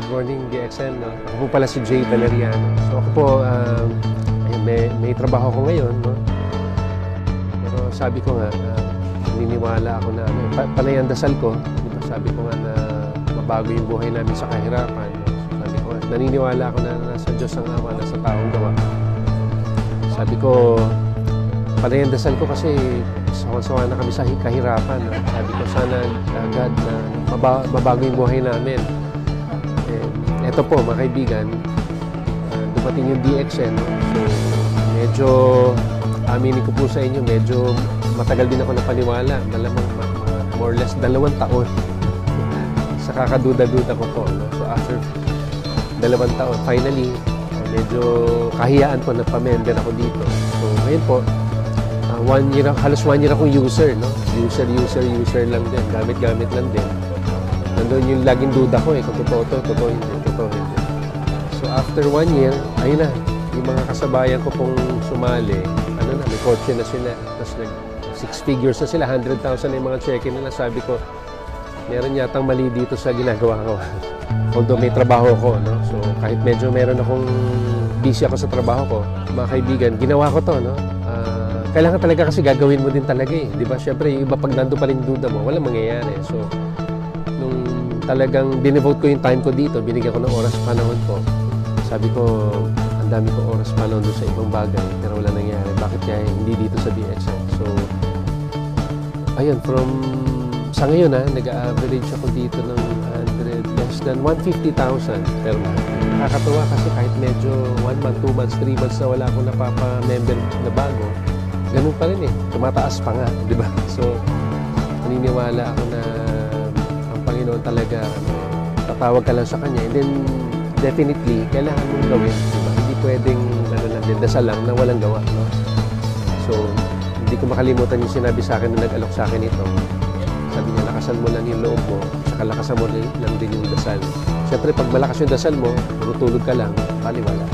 morning, DXN. No? Ako po pala si Jay Valeriano. So ako po, ayun, may trabaho ko ngayon. No? Pero sabi ko nga, naniniwala ako na panay ang dasal ko. Diba? Sabi ko nga na mabago yung buhay namin sa kahirapan. No? Sabi ko nga, naniniwala ako na nasa Diyos ang awa, nasa taong gawa. Sabi ko, panay ang dasal ko kasi sawa-sawa na kami sa kahirapan. No? Sabi ko, sana God na mabago yung buhay namin. Ito po, mga kaibigan, dumating yung DXN. No? So, medyo, aminin ko po sa inyo, medyo matagal din ako napaniwala. Malamang more or less 2 taon. Sa kakaduda-duda ko po. No? So, after 2 taon, finally, medyo kahiyaan po, nagpa-member ako dito. So, ngayon po, 1 year, halos 1 year akong user, no? User lang din. Gamit-gamit lang din. Nandun yung laging duda ko kung totoo hindi. So after 1 year, ayun na, yung mga kasabayan ko pong sumali, may kotse na sila. Tapos 6 figures na sila, 100,000 na yung mga check-in nila. Sabi ko, meron yatang mali dito sa ginagawa ko. Although may trabaho ko, no? So kahit medyo meron akong busy ako sa trabaho ko, mga kaibigan, ginawa ko to, no? Kailangan talaga kasi gagawin mo din talaga eh. Di ba? Siyempre, yung iba pag nando pa rin duda mo, walang mangyayari. So, nung talagang dinevote ko yung time ko dito, binigyan ko ng oras panahon ko. Sabi ko, ang dami ko oras panahon doon sa ibang bagay, pero wala nangyayari. Bakit kaya hindi dito sa DXN? So, ayun, sa ngayon nag-average ako dito ng less than 150,000 per month. Nakakatuwa kasi kahit medyo 1 month, 2 months, 3 months na wala akong napapa-member na bago, ganun pa rin tumataas pa nga, di ba? So, naniniwala ako na ang Panginoon talaga, tatawag ka lang sa Kanya, and then, definitely, kailangan mong gawin, di ba? Hindi pwedeng, dasal lang na walang gawa, no? So, hindi ko makalimutan yung sinabi sa akin na nag-alok sa akin ito. Sabi niya, lakasan mo lang yung loob mo, saka lakasan mo lang din yung dasal. Siyempre, pag malakas yung dasal mo, matutulog ka lang, baliwala.